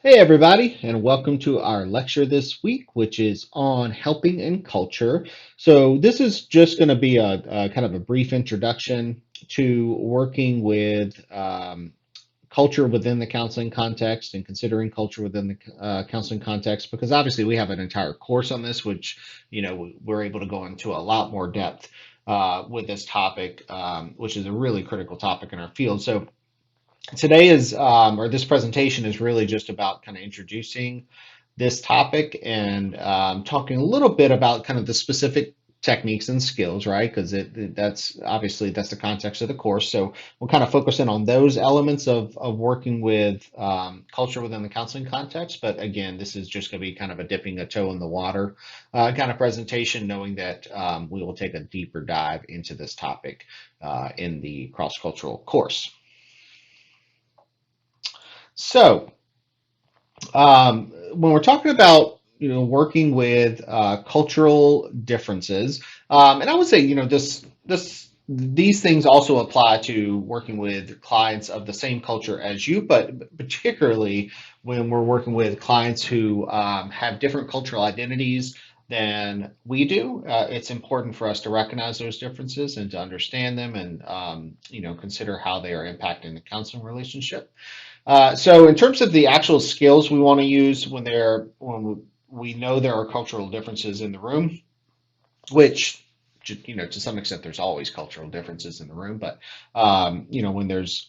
Hey, everybody, and welcome to our lecture this week, which is on helping in culture. So, this is just going to be a kind of a brief introduction to working with culture within the counseling context and considering culture within the counseling context, because obviously we have an entire course on this, which, we're able to go into a lot more depth with this topic, which is a really critical topic in our field. So, today is or this presentation is really just about kind of introducing this topic and talking a little bit about kind of the specific techniques and skills, right? Because that's obviously that's the context of the course. So we'll kind of focus in on those elements of working with culture within the counseling context. But again, this is just going to be kind of a dipping a toe in the water kind of presentation, knowing that we will take a deeper dive into this topic in the cross-cultural course. So, when we're talking about working with cultural differences, and I would say this these things also apply to working with clients of the same culture as you, but particularly when we're working with clients who have different cultural identities than we do, it's important for us to recognize those differences and to understand them and consider how they are impacting the counseling relationship. So in terms of the actual skills we want to use when we know there are cultural differences in the room, which to some extent there's always cultural differences in the room, but when there's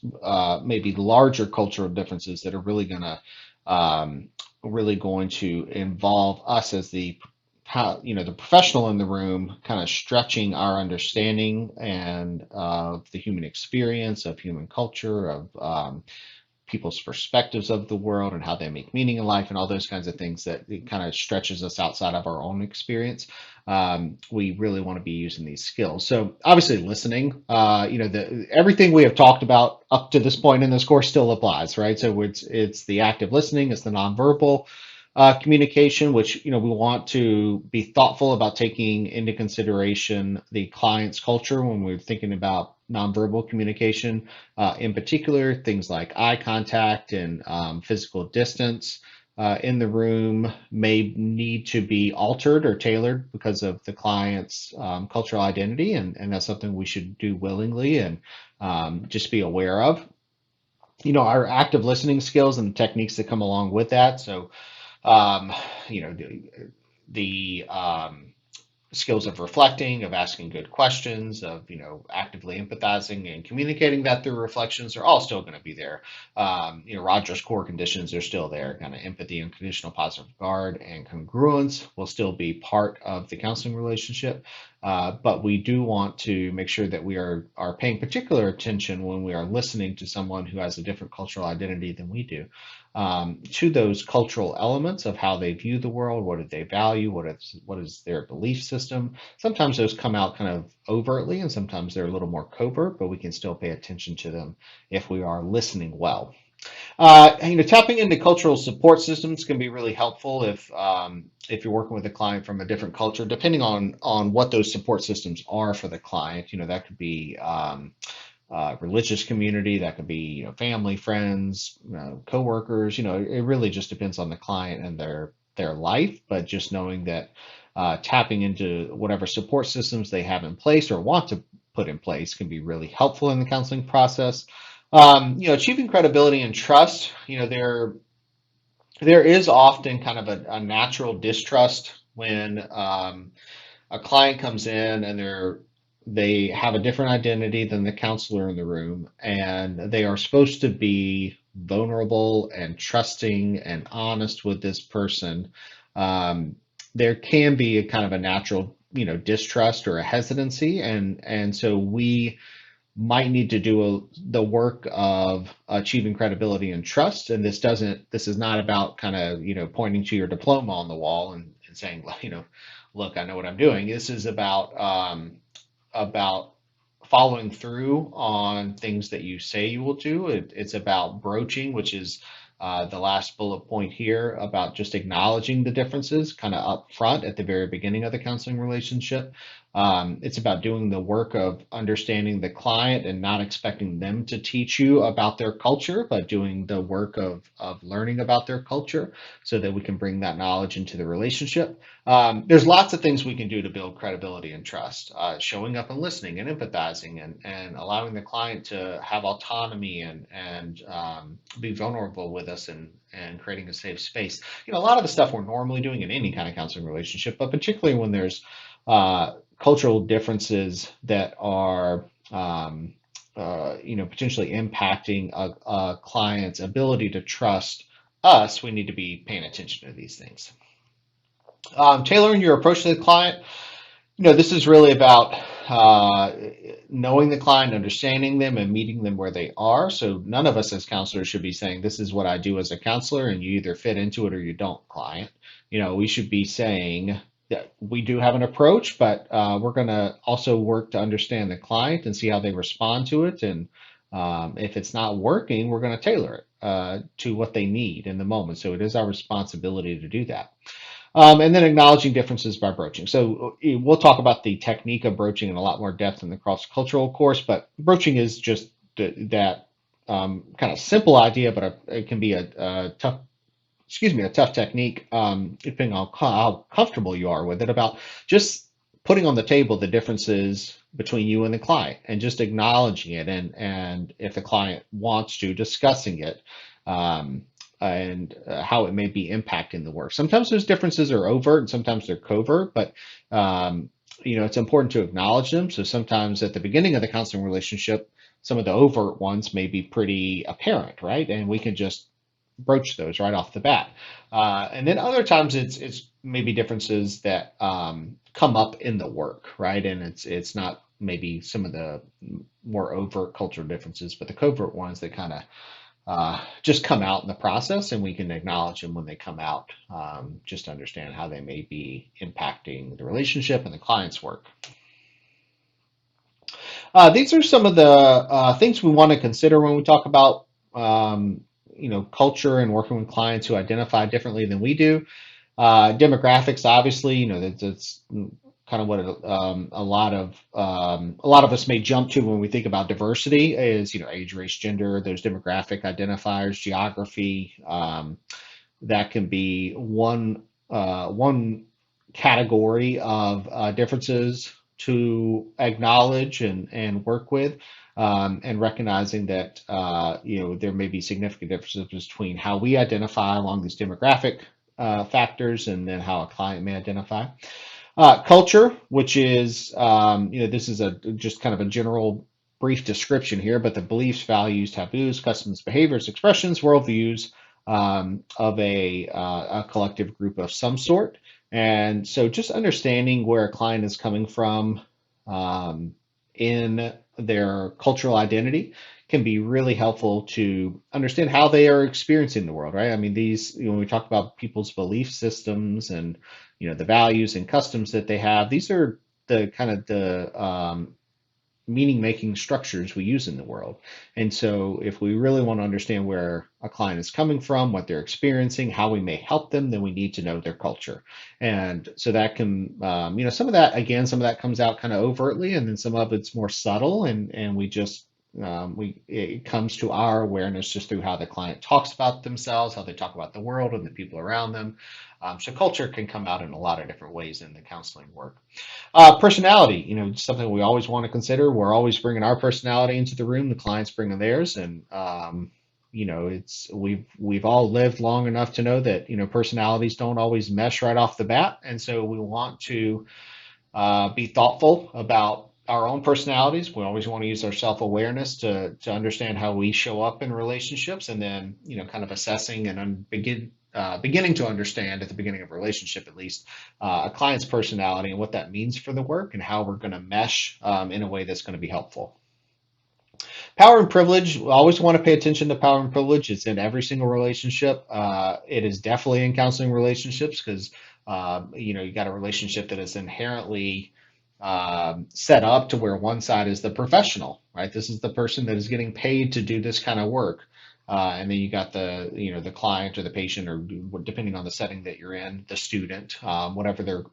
maybe larger cultural differences that are really going to involve us as the professional in the room kind of stretching our understanding and of the human experience, of human culture, of people's perspectives of the world and how they make meaning in life and all those kinds of things that it kind of stretches us outside of our own experience. We really want to be using these skills. So obviously listening, everything we have talked about up to this point in this course still applies, right? So it's the active listening, it's the nonverbal communication, which we want to be thoughtful about taking into consideration the client's culture when we're thinking about nonverbal communication, in particular things like eye contact and physical distance in the room may need to be altered or tailored because of the client's cultural identity, and that's something we should do willingly and just be aware of. Our active listening skills and the techniques that come along with that. So um, the skills of reflecting, of asking good questions, of actively empathizing and communicating that through reflections are all still going to be there. Rogers' core conditions are still there. Kind of empathy, unconditional positive regard, and congruence will still be part of the counseling relationship. But we do want to make sure that we are paying particular attention when we are listening to someone who has a different cultural identity than we do, to those cultural elements of how they view the world, what do they value, what is their belief system. Sometimes those come out kind of overtly, and sometimes they're a little more covert, but we can still pay attention to them if we are listening well. Tapping into cultural support systems can be really helpful if you're working with a client from a different culture, depending on what those support systems are for the client. That could be religious community, that could be family, friends, coworkers. It really just depends on the client and their life. But just knowing that tapping into whatever support systems they have in place or want to put in place can be really helpful in the counseling process. Achieving credibility and trust. There is often kind of a natural distrust when a client comes in and they have a different identity than the counselor in the room, and they are supposed to be vulnerable and trusting and honest with this person. Um, there can be a kind of a natural, distrust or a hesitancy, and so we might need to do the work of achieving credibility and trust. And this is not about kind of, pointing to your diploma on the wall and saying, look, I know what I'm doing. This is about following through on things that you say you will do. It's about broaching, which is the last bullet point here, about just acknowledging the differences kind of up front at the very beginning of the counseling relationship. It's about doing the work of understanding the client and not expecting them to teach you about their culture, but doing the work of learning about their culture so that we can bring that knowledge into the relationship. There's lots of things we can do to build credibility and trust, showing up and listening and empathizing and allowing the client to have autonomy and be vulnerable with us and creating a safe space. A lot of the stuff we're normally doing in any kind of counseling relationship, but particularly when there's cultural differences that are potentially impacting a client's ability to trust us, we need to be paying attention to these things. Tailoring your approach to the client, this is really about knowing the client, understanding them, and meeting them where they are. So none of us as counselors should be saying, this is what I do as a counselor, and you either fit into it or you don't, client. We should be saying that we do have an approach, but we're going to also work to understand the client and see how they respond to it. And if it's not working, we're going to tailor it to what they need in the moment. So it is our responsibility to do that. And then acknowledging differences by broaching. So we'll talk about the technique of broaching in a lot more depth in the cross-cultural course, but broaching is just that kind of simple idea, but it can be a tough technique, depending on how comfortable you are with it, about just putting on the table the differences between you and the client and just acknowledging it. And if the client wants to, discussing it. And how it may be impacting the work. Sometimes those differences are overt and sometimes they're covert, but it's important to acknowledge them. So sometimes at the beginning of the counseling relationship, some of the overt ones may be pretty apparent, right? And we can just broach those right off the bat. And then other times it's maybe differences that come up in the work, right? And it's not maybe some of the more overt cultural differences, but the covert ones that kind of just come out in the process, and we can acknowledge them when they come out, just to understand how they may be impacting the relationship and the client's work. These are some of the things we want to consider when we talk about culture and working with clients who identify differently than we do. Demographics, obviously, that's kind of what a lot of us may jump to when we think about diversity is, age, race, gender, those demographic identifiers, geography. That can be one category of differences to acknowledge and work with, and recognizing that there may be significant differences between how we identify along these demographic factors and then how a client may identify. Culture, which is, this is just kind of a general brief description here, but the beliefs, values, taboos, customs, behaviors, expressions, worldviews of a collective group of some sort. And so just understanding where a client is coming from in their cultural identity can be really helpful to understand how they are experiencing the world, right? I mean, when we talk about people's belief systems and, the values and customs that they have, these are the kind of the meaning-making structures we use in the world. And so if we really want to understand where a client is coming from, what they're experiencing, how we may help them, then we need to know their culture. And so that can, some of that comes out kind of overtly, and then some of it's more subtle, and we just, it comes to our awareness just through how the client talks about themselves, how they talk about the world and the people around them. So culture can come out in a lot of different ways in the counseling work. Personality, something we always want to consider. We're always bringing our personality into the room. The client's bringing theirs, and we've all lived long enough to know that personalities don't always mesh right off the bat, and so we want to be thoughtful about our own personalities. We always want to use our self-awareness to understand how we show up in relationships, and then kind of assessing and beginning to understand at the beginning of a relationship, at least, a client's personality and what that means for the work and how we're going to mesh in a way that's going to be helpful. Power and privilege, we always want to pay attention to power and privilege. It's in every single relationship. It is definitely in counseling relationships because, you got a relationship that is inherently set up to where one side is the professional, right? This is the person that is getting paid to do this kind of work. And then you got the client or the patient, or depending on the setting that you're in, the student, whatever their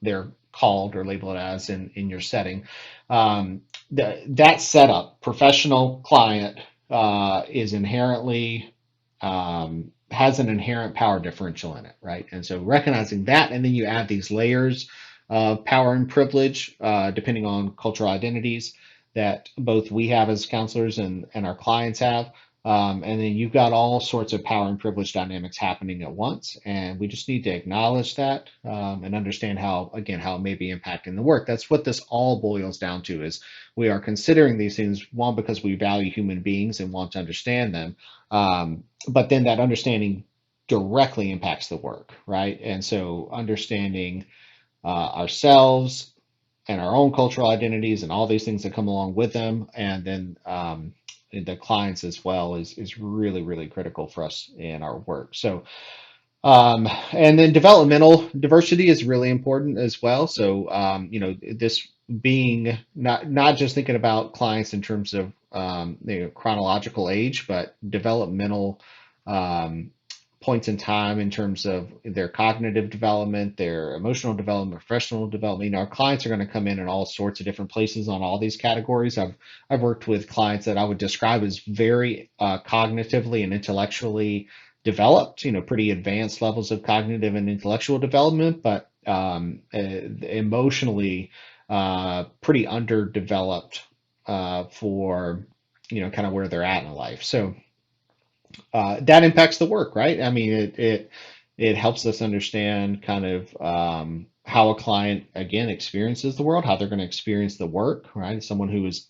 they're called or labeled as in your setting. That setup, professional client, is inherently has an inherent power differential in it, right? And so recognizing that, and then you add these layers of power and privilege, depending on cultural identities that both we have as counselors and our clients have. And then you've got all sorts of power and privilege dynamics happening at once, and we just need to acknowledge that and understand how, again, how it may be impacting the work. That's what this all boils down to: is we are considering these things, one, because we value human beings and want to understand them, but then that understanding directly impacts the work, right? And so understanding ourselves and our own cultural identities and all these things that come along with them, and then the clients as well, is really, really critical for us in our work. So and then developmental diversity is really important as well. So this being not just thinking about clients in terms of chronological age, but developmental um, points in time in terms of their cognitive development, their emotional development, professional development. Our clients are going to come in all sorts of different places on all these categories. I've worked with clients that I would describe as very cognitively and intellectually developed, pretty advanced levels of cognitive and intellectual development, but emotionally pretty underdeveloped for kind of where they're at in life. So that impacts the work, right? I mean, it helps us understand kind of how a client again experiences the world, how they're going to experience the work, right? Someone who is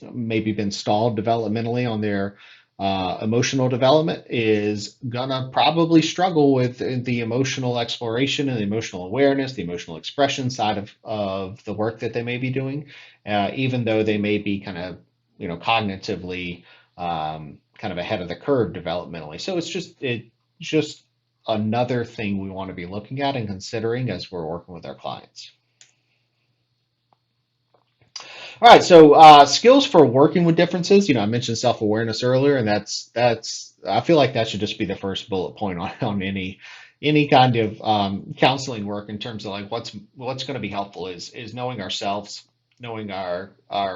maybe been stalled developmentally on their emotional development is gonna probably struggle with the emotional exploration and the emotional awareness, the emotional expression side of the work that they may be doing, even though they may be kind of, cognitively kind of ahead of the curve developmentally. So it's just another thing we want to be looking at and considering as we're working with our clients. All right, so skills for working with differences. I mentioned self-awareness earlier, and that's I feel like that should just be the first bullet point on any kind of counseling work in terms of like what's going to be helpful is knowing ourselves, knowing our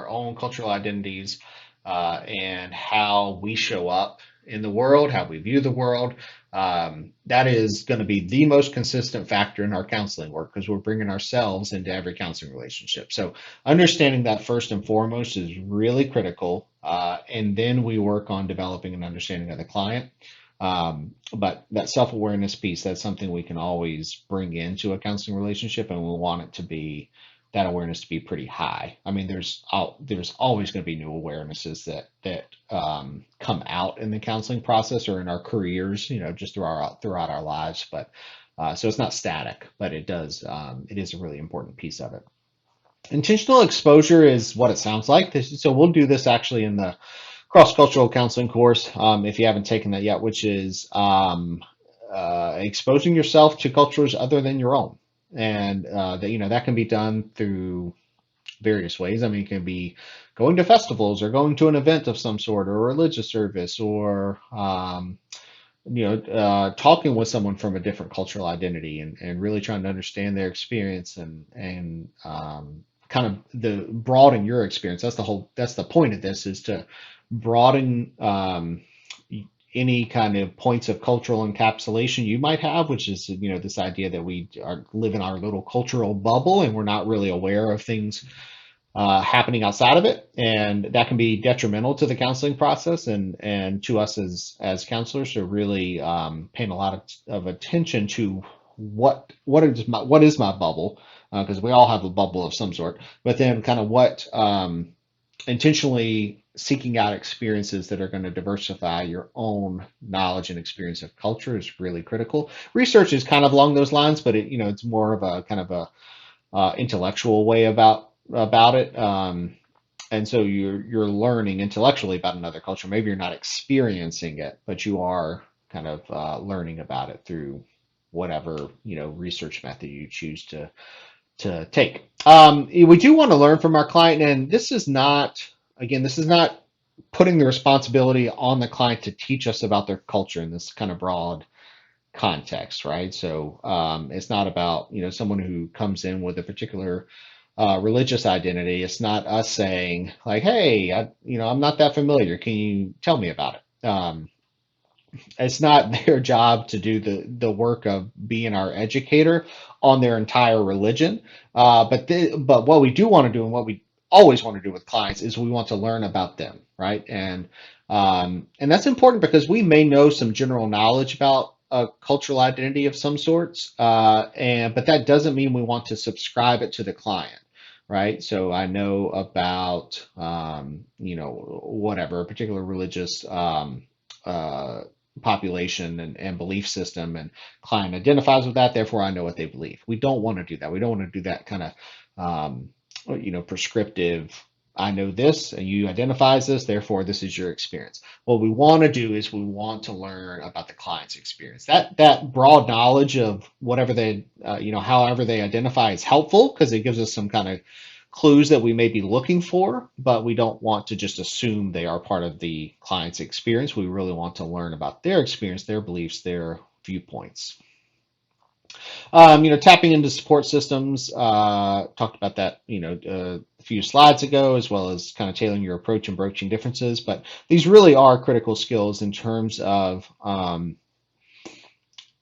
own cultural identities, and how we show up in the world, how we view the world. That is going to be the most consistent factor in our counseling work because we're bringing ourselves into every counseling relationship. So understanding that first and foremost is really critical. And then we work on developing an understanding of the client. But that self-awareness piece, that's something we can always bring into a counseling relationship, and we want it to be that awareness to be pretty high. I mean, there's always going to be new awarenesses that come out in the counseling process or in our careers, just throughout our lives. But so it's not static, but it is a really important piece of it. Intentional exposure is what it sounds like. So we'll do this actually in the cross-cultural counseling course, if you haven't taken that yet, which is exposing yourself to cultures other than your own. And that can be done through various ways. I mean, it can be going to festivals or going to an event of some sort or a religious service or talking with someone from a different cultural identity and really trying to understand their experience and kind of the broaden your experience. That's the point of this, is to broaden any kind of points of cultural encapsulation you might have, which is this idea that we live in our little cultural bubble and we're not really aware of things happening outside of it, and that can be detrimental to the counseling process and to us as counselors. So really paying a lot of attention to what is my bubble, because we all have a bubble of some sort, but then kind of what intentionally seeking out experiences that are going to diversify your own knowledge and experience of culture is really critical. Research is kind of along those lines, but it's more of a kind of a intellectual way about it. And so you're learning intellectually about another culture. Maybe you're not experiencing it, but you are kind of learning about it through whatever research method you choose to take. We do want to learn from our client, and this is not putting the responsibility on the client to teach us about their culture in this kind of broad context, right? So it's not about, someone who comes in with a particular religious identity. It's not us saying like, hey, I'm not that familiar. Can you tell me about it? It's not their job to do the work of being our educator on their entire religion. But what we do want to do, and what we always want to do with clients, is we want to learn about them, right? And that's important because we may know some general knowledge about a cultural identity of some sorts, but that doesn't mean we want to subscribe it to the client. Right, so I know about whatever a particular religious uh, population and belief system, and client identifies with that, therefore I know what they believe. We don't want to do that. We don't want to do that kind of prescriptive, I know this and you identify as this, therefore this is your experience. What we want to do is we want to learn about the client's experience. That broad knowledge of whatever they however they identify is helpful because it gives us some kind of clues that we may be looking for, but we don't want to just assume they are part of the client's experience. We really want to learn about their experience, their beliefs, their viewpoints. Tapping into support systems, talked about that, a few slides ago, as well as kind of tailoring your approach and broaching differences. But these really are critical skills in terms of,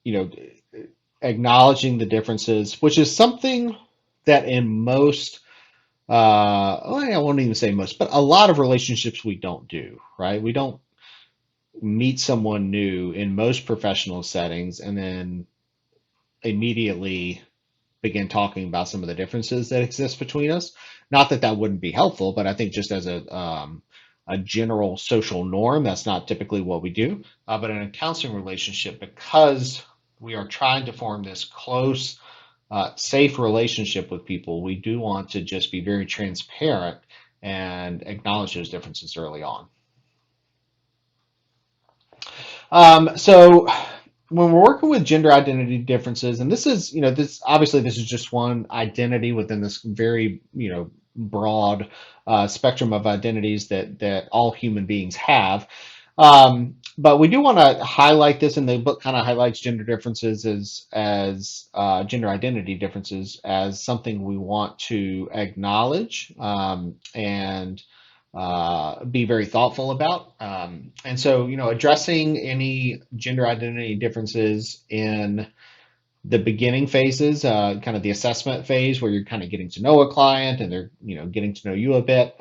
you know, acknowledging the differences, which is something that in most I won't even say most, but a lot of relationships we don't do, right? We don't meet someone new in most professional settings and then immediately begin talking about some of the differences that exist between us. Not that that wouldn't be helpful, but I think just as a general social norm, that's not typically what we do. But in a counseling relationship, because we are trying to form this close, safe relationship with people, we do want to just be very transparent and acknowledge those differences early on. So when we're working with gender identity differences, and this is, this obviously this is just one identity within this very, broad spectrum of identities that all human beings have. But we do want to highlight this, and the book kind of highlights gender differences as gender identity differences as something we want to acknowledge and be very thoughtful about. And so, addressing any gender identity differences in the beginning phases, kind of the assessment phase where you're kind of getting to know a client and they're, getting to know you a bit,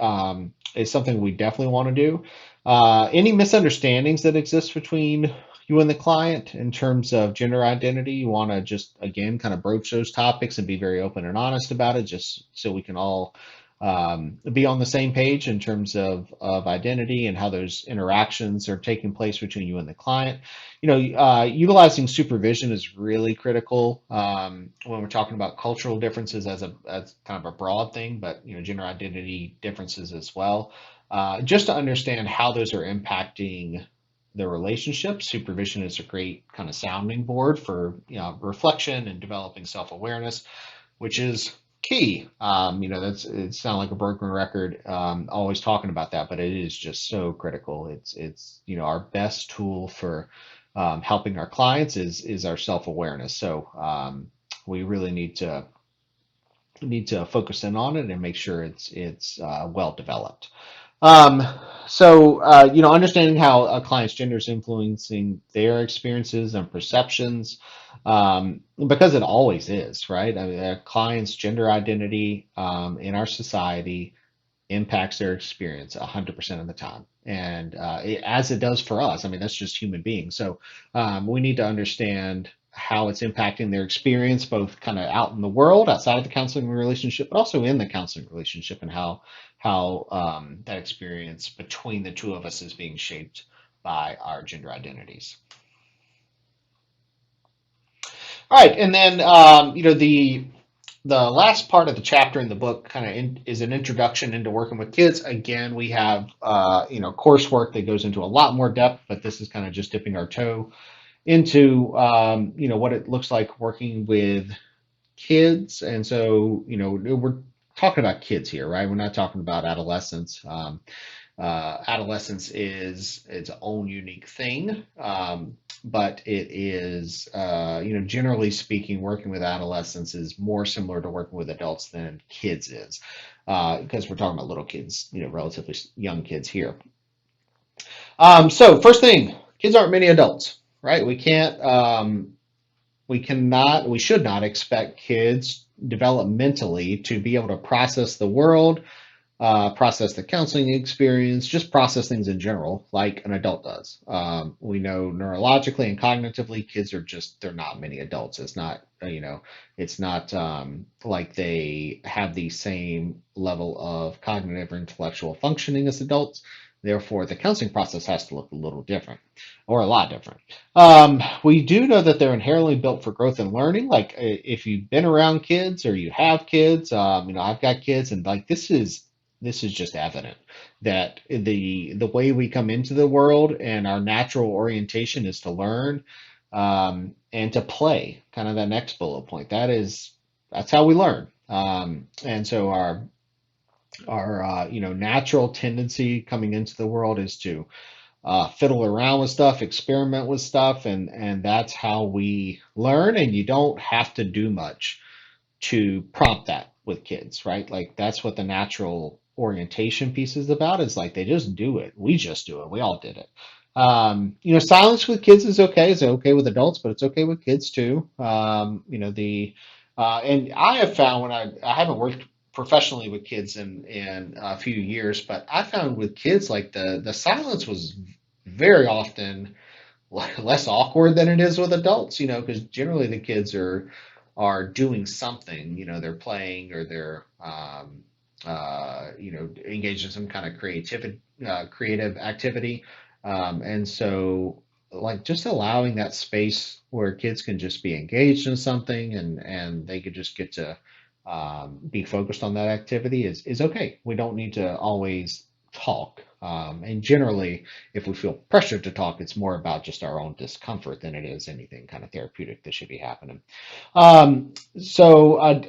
is something we definitely want to do. Any misunderstandings that exist between you and the client in terms of gender identity, you want to just, again, kind of broach those topics and be very open and honest about it, just so we can all be on the same page in terms of identity and how those interactions are taking place between you and the client. Utilizing supervision is really critical when we're talking about cultural differences as kind of a broad thing, but gender identity differences as well. Just to understand how those are impacting the relationship. Supervision is a great kind of sounding board for reflection and developing self-awareness, which is key. It's not like a broken record, always talking about that, but it is just so critical. It's our best tool for helping our clients is our self-awareness. So we really need to focus in on it and make sure it's well developed. Understanding how a client's gender is influencing their experiences and perceptions, because it always is, right? I mean, a client's gender identity in our society impacts their experience 100% of the time. And as it does for us. I mean, that's just human beings. So we need to understand how it's impacting their experience, both kind of out in the world, outside of the counseling relationship, but also in the counseling relationship, and how that experience between the two of us is being shaped by our gender identities. All right, and then the last part of the chapter in the book kind of is an introduction into working with kids. Again, we have coursework that goes into a lot more depth, but this is kind of just dipping our toe into what it looks like working with kids. And so we're talking about kids here, right? We're not talking about adolescents. Adolescence is its own unique thing, but it is, generally speaking, working with adolescents is more similar to working with adults than kids is, because we're talking about little kids, relatively young kids here. So first thing, kids aren't mini adults, right? We should not expect kids developmentally to be able to process the world, process the counseling experience, just process things in general like an adult does. We know neurologically and cognitively, kids they're not many adults. It's not like they have the same level of cognitive or intellectual functioning as adults. Therefore, the counseling process has to look a little different or a lot different. We do know that they're inherently built for growth and learning. Like if you've been around kids or you have kids, I've got kids, and like this is just evident that the way we come into the world and our natural orientation is to learn, and to play. Kind of that next bullet point. That's how we learn. And so our natural tendency coming into the world is to fiddle around with stuff, experiment with stuff, and that's how we learn. And you don't have to do much to prompt that with kids, right? Like that's what the natural orientation piece is about, is like they just do it. We just do it. We all did it. Silence with kids is okay. It's okay with adults, but it's okay with kids too. And I have found when I haven't worked professionally with kids in a few years, but I found with kids like the silence was very often less awkward than it is with adults, because generally the kids are doing something, they're playing or they're engaged in some kind of creative activity, and so like just allowing that space where kids can just be engaged in something and they could just get to be focused on that activity is okay. We don't need to always talk. And generally, if we feel pressured to talk, it's more about just our own discomfort than it is anything kind of therapeutic that should be happening. So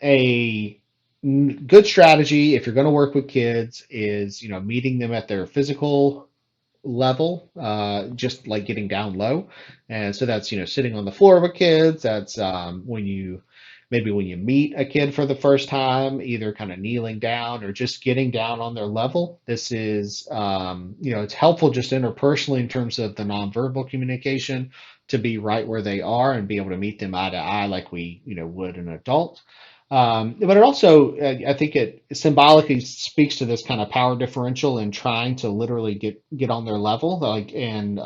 a good strategy if you're going to work with kids is, meeting them at their physical level, just like getting down low. And so that's, sitting on the floor with kids. That's when you meet a kid for the first time, either kind of kneeling down or just getting down on their level. This is, it's helpful just interpersonally in terms of the nonverbal communication to be right where they are and be able to meet them eye to eye like we, would an adult. But it also, I think it symbolically speaks to this kind of power differential in trying to literally get on their level, like, and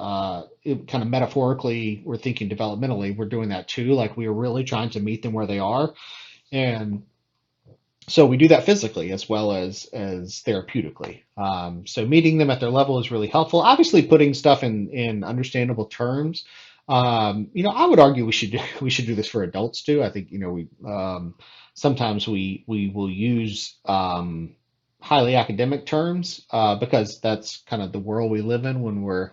it kind of metaphorically, we're thinking developmentally, we're doing that too. Like we are really trying to meet them where they are, and so we do that physically as well as therapeutically. So meeting them at their level is really helpful. Obviously, putting stuff in understandable terms. I would argue we should do this for adults too. I think we sometimes we will use highly academic terms because that's kind of the world we live in when we're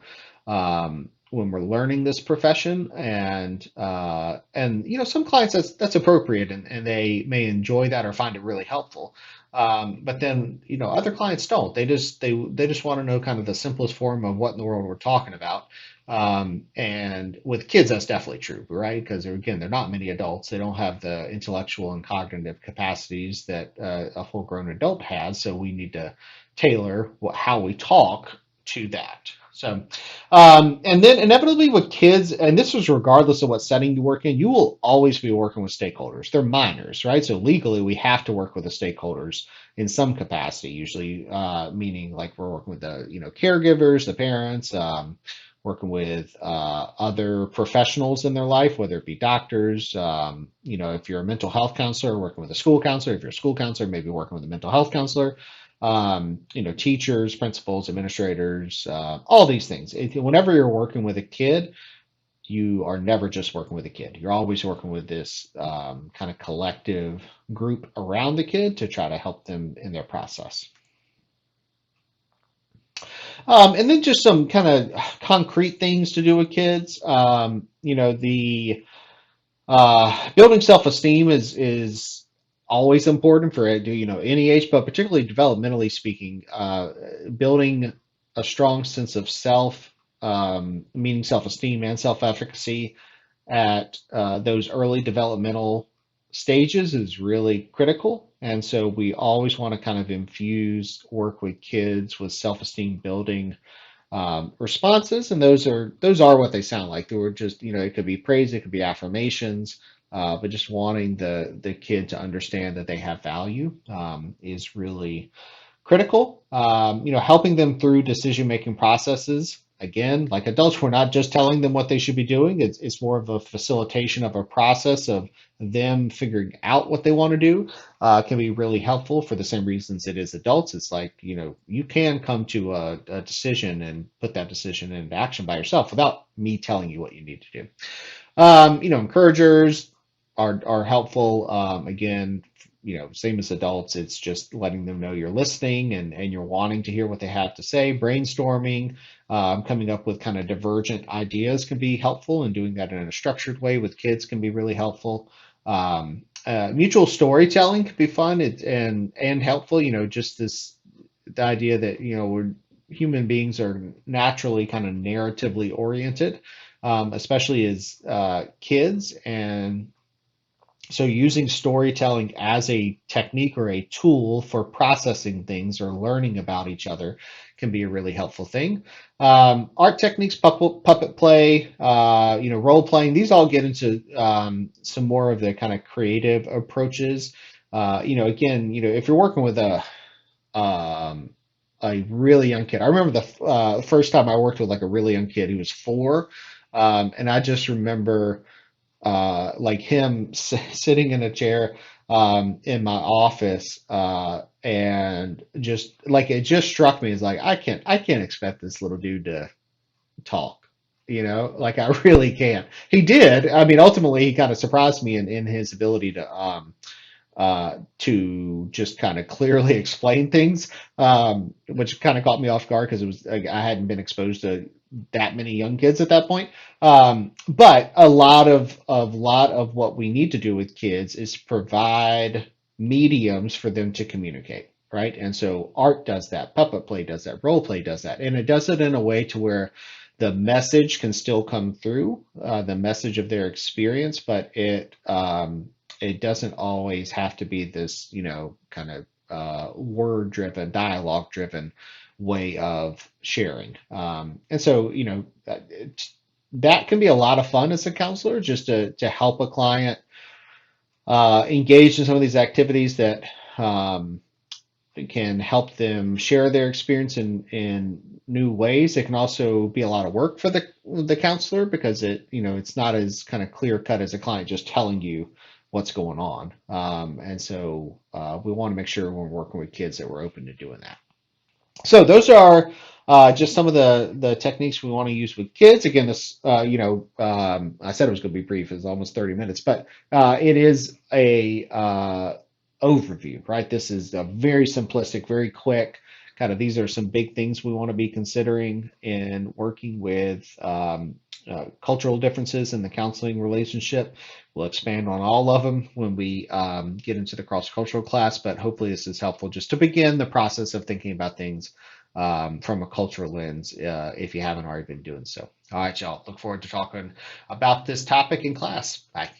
learning this profession, and some clients that's appropriate, and they may enjoy that or find it really helpful, but then other clients don't. They just want to know kind of the simplest form of what in the world we're talking about. And with kids that's definitely true, right? Because again, they're not many adults. They don't have the intellectual and cognitive capacities that a full grown adult has, so we need to tailor how we talk to that. So, and then inevitably with kids, and this is regardless of what setting you work in, you will always be working with stakeholders. They're minors, right? So legally, we have to work with the stakeholders in some capacity, usually, meaning like we're working with the caregivers, the parents, working with other professionals in their life, whether it be doctors, if you're a mental health counselor, working with a school counselor. If you're a school counselor, maybe working with a mental health counselor. Teachers, principals, administrators, all these things. Whenever you're working with a kid, you are never just working with a kid. You're always working with this kind of collective group around the kid to try to help them in their process. And then just some kind of concrete things to do with kids. The building self-esteem is always important for any age, but particularly developmentally speaking, building a strong sense of self, meaning self-esteem and self-efficacy at those early developmental stages is really critical. And so we always want to kind of infuse work with kids with self-esteem building responses, and those are what they sound like. They were just, it could be praise, it could be affirmations, but just wanting the kid to understand that they have value is really critical. Helping them through decision-making processes. Again, like adults, we're not just telling them what they should be doing. It's more of a facilitation of a process of them figuring out what they want to do. Can be really helpful for the same reasons it is adults. It's like, you can come to a decision and put that decision into action by yourself without me telling you what you need to do. Encouragers are helpful. Again, same as adults, it's just letting them know you're listening and you're wanting to hear what they have to say. Brainstorming, coming up with kind of divergent ideas can be helpful, and doing that in a structured way with kids can be really helpful. Mutual storytelling can be fun and helpful. Just the idea that we're human beings are naturally kind of narratively oriented, especially as kids, and so using storytelling as a technique or a tool for processing things or learning about each other can be a really helpful thing. Art techniques, puppet play, role playing, these all get into some more of the kind of creative approaches. Again, if you're working with a really young kid, I remember the first time I worked with like a really young kid. He was 4, and I just remember like him sitting in a chair in my office, and just like it just struck me as like I can't expect this little dude to talk, like I really can't. He did. I mean, ultimately, he kind of surprised me in his ability to just kind of clearly explain things, which kind of caught me off guard because it was like, I hadn't been exposed to that many young kids at that point. But a lot of what we need to do with kids is provide mediums for them to communicate, right? And so art does that, puppet play does that, role play does that, and it does it in a way to where the message can still come through, the message of their experience, but it doesn't always have to be this, kind of word driven, dialogue driven way of sharing. And so, that can be a lot of fun as a counselor, just to help a client engage in some of these activities that can help them share their experience in new ways. It can also be a lot of work for the counselor because it's not as kind of clear cut as a client just telling you what's going on. And so we want to make sure when we're working with kids that we're open to doing that. So those are just some of the techniques we want to use with kids. Again, this, I said it was going to be brief. It's almost 30 minutes, but it is a overview, right? This is a very simplistic, very quick kind of, these are some big things we want to be considering in working with cultural differences in the counseling relationship. We'll expand on all of them when we get into the cross-cultural class, but hopefully this is helpful just to begin the process of thinking about things from a cultural lens, if you haven't already been doing so. All right, y'all. Look forward to talking about this topic in class. Bye.